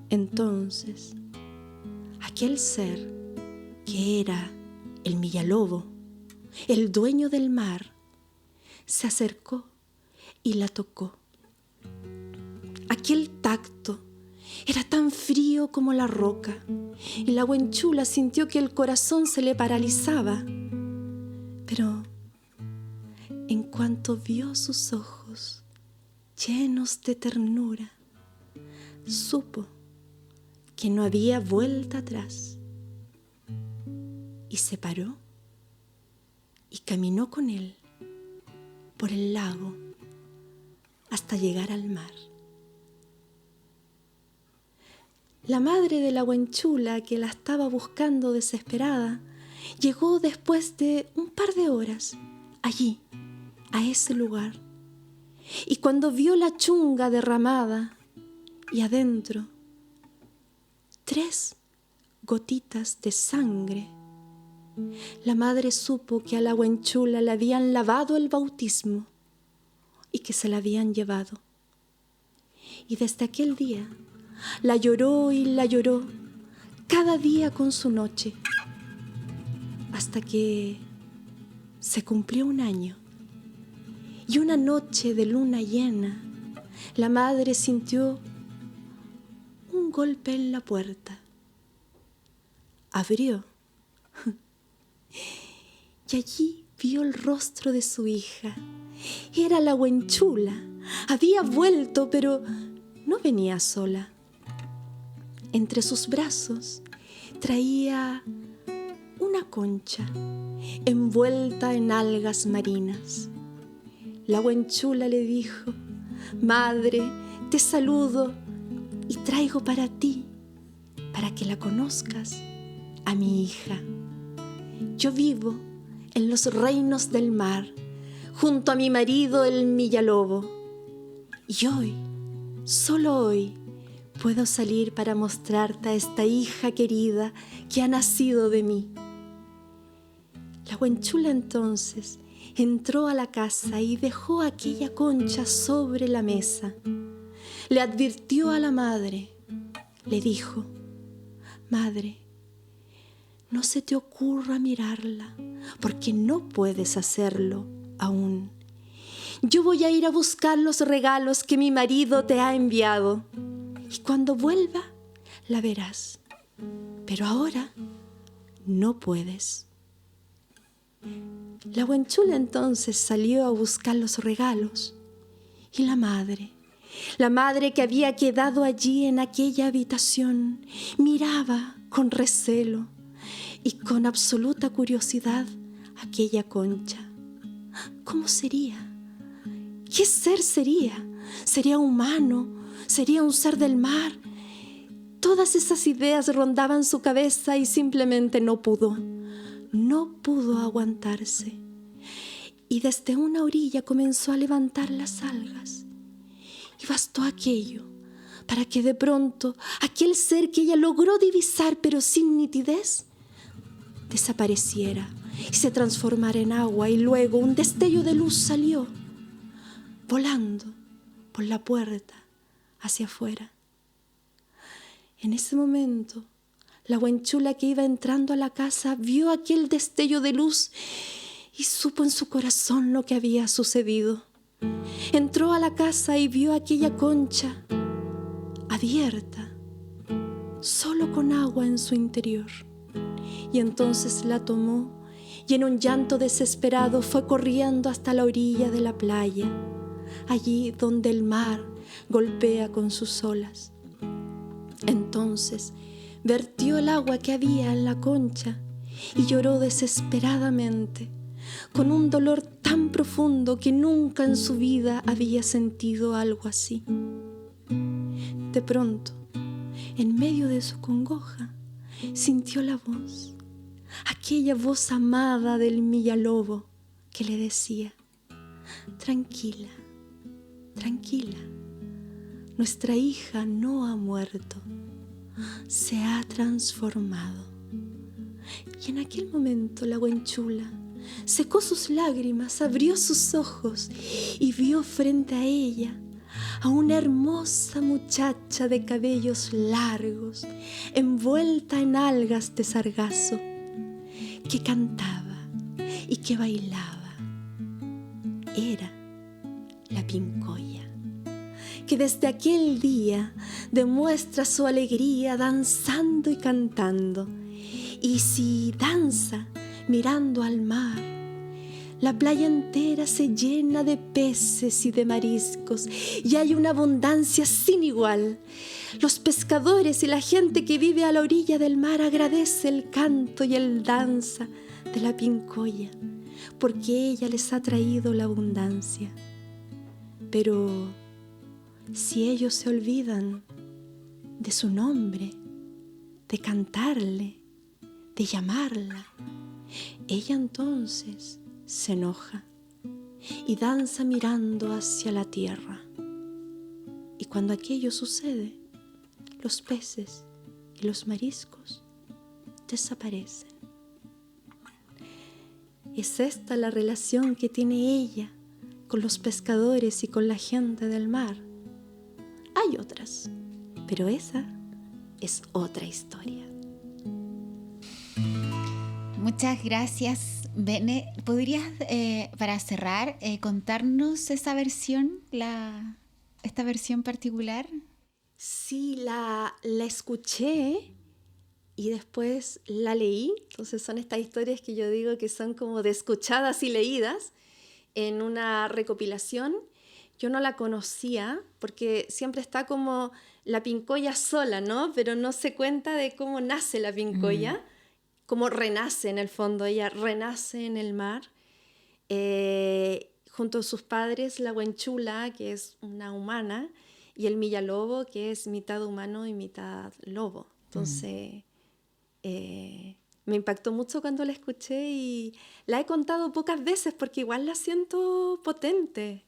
Entonces, aquel ser que era el Millalobo, el dueño del mar, se acercó y la tocó. Aquel tacto era tan frío como la roca y la Huenchula sintió que el corazón se le paralizaba. Pero en cuanto vio sus ojos llenos de ternura, supo que no había vuelta atrás y se paró y caminó con él por el lago hasta llegar al mar. La madre de la Huenchula, que la estaba buscando desesperada, llegó después de un par de horas allí, a ese lugar. Y cuando vio la chunga derramada y adentro 3 gotitas de sangre, la madre supo que a la Huenchula le habían lavado el bautismo y que se la habían llevado. Y desde aquel día la lloró y la lloró cada día con su noche, hasta que se cumplió 1 año. Y una noche de luna llena, la madre sintió un golpe en la puerta. Abrió y allí vio el rostro de su hija. Era la Huenchula. Había vuelto, pero no venía sola. Entre sus brazos traía una concha envuelta en algas marinas. La Huenchula le dijo: «Madre, te saludo y traigo para ti, para que la conozcas, a mi hija. Yo vivo en los reinos del mar, junto a mi marido el Millalobo. Y hoy, solo hoy, puedo salir para mostrarte a esta hija querida que ha nacido de mí». La Huenchula entonces entró a la casa y dejó aquella concha sobre la mesa. Le advirtió a la madre, le dijo: «Madre, no se te ocurra mirarla, porque no puedes hacerlo aún. Yo voy a ir a buscar los regalos que mi marido te ha enviado, y cuando vuelva la verás, pero ahora no puedes». La Huenchula entonces salió a buscar los regalos y la madre que había quedado allí en aquella habitación, miraba con recelo y con absoluta curiosidad aquella concha. ¿Cómo sería? ¿Qué ser sería? ¿Sería humano? ¿Sería un ser del mar? Todas esas ideas rondaban su cabeza y simplemente no pudo aguantarse. Y desde una orilla comenzó a levantar las algas. Y bastó aquello para que de pronto aquel ser que ella logró divisar pero sin nitidez desapareciera y se transformara en agua, y luego un destello de luz salió volando por la puerta hacia afuera. En ese momento La huenchula que iba entrando a la casa vio aquel destello de luz y supo en su corazón lo que había sucedido. Entró a la casa y vio aquella concha abierta, solo con agua en su interior. Y entonces la tomó y en un llanto desesperado fue corriendo hasta la orilla de la playa, allí donde el mar golpea con sus olas. Entonces vertió el agua que había en la concha y lloró desesperadamente, con un dolor tan profundo que nunca en su vida había sentido algo así. De pronto, en medio de su congoja, sintió la voz, aquella voz amada del Millalobo que le decía: tranquila, tranquila, nuestra hija no ha muerto, se ha transformado. Y en aquel momento la huenchula secó sus lágrimas, abrió sus ojos y vio frente a ella a una hermosa muchacha de cabellos largos, envuelta en algas de sargazo, que cantaba y que bailaba. Era la Pincoya, que desde aquel día demuestra su alegría danzando y cantando. Y si danza mirando al mar, la playa entera se llena de peces y de mariscos y hay una abundancia sin igual. Los pescadores y la gente que vive a la orilla del mar agradece el canto y el danza de la Pincoya, porque ella les ha traído la abundancia. Pero si ellos se olvidan de su nombre, de cantarle, de llamarla, ella entonces se enoja y danza mirando hacia la tierra. Y cuando aquello sucede, los peces y los mariscos desaparecen. Es esta la relación que tiene ella con los pescadores y con la gente del mar. Hay otras, pero esa es otra historia. Muchas gracias, Bene. ¿Podrías, para cerrar, contarnos esa versión, esta versión particular? Sí, la escuché y después la leí. Entonces son estas historias que yo digo que son como de escuchadas y leídas en una recopilación. Yo no la conocía porque siempre está como la Pincoya sola, ¿no? Pero no se cuenta de cómo nace la Pincoya. Cómo renace en el fondo, ella renace en el mar, junto a sus padres, la huenchula, que es una humana, y el Millalobo, que es mitad humano y mitad lobo. Entonces, me impactó mucho cuando la escuché y la he contado pocas veces porque igual la siento potente.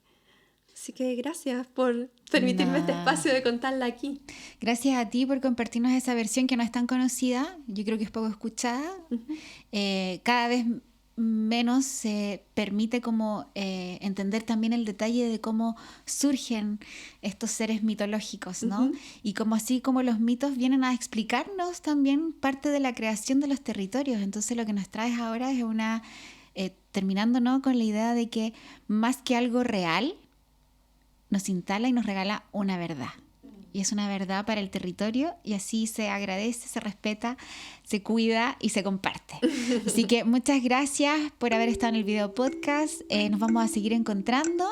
Así que gracias por permitirme este espacio de contarla aquí. Gracias a ti por compartirnos esa versión que no es tan conocida. Yo creo que es poco escuchada. Cada vez menos se permite como entender también el detalle de cómo surgen estos seres mitológicos, ¿no? Y como así como los mitos vienen a explicarnos también parte de la creación de los territorios. Entonces lo que nos traes ahora es una... terminando, ¿no?, con la idea de que más que algo real, nos instala y nos regala una verdad. Y es una verdad para el territorio y así se agradece, se respeta, se cuida y se comparte. Así que muchas gracias por haber estado en el video podcast. Nos vamos a seguir encontrando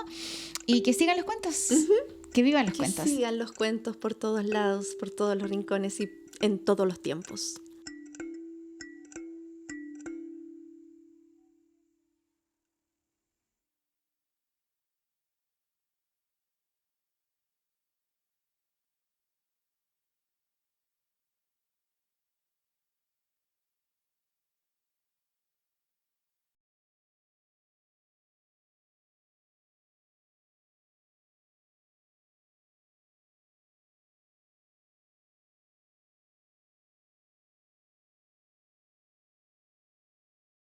y que sigan los cuentos. Que vivan los cuentos. Que sigan los cuentos por todos lados, por todos los rincones y en todos los tiempos.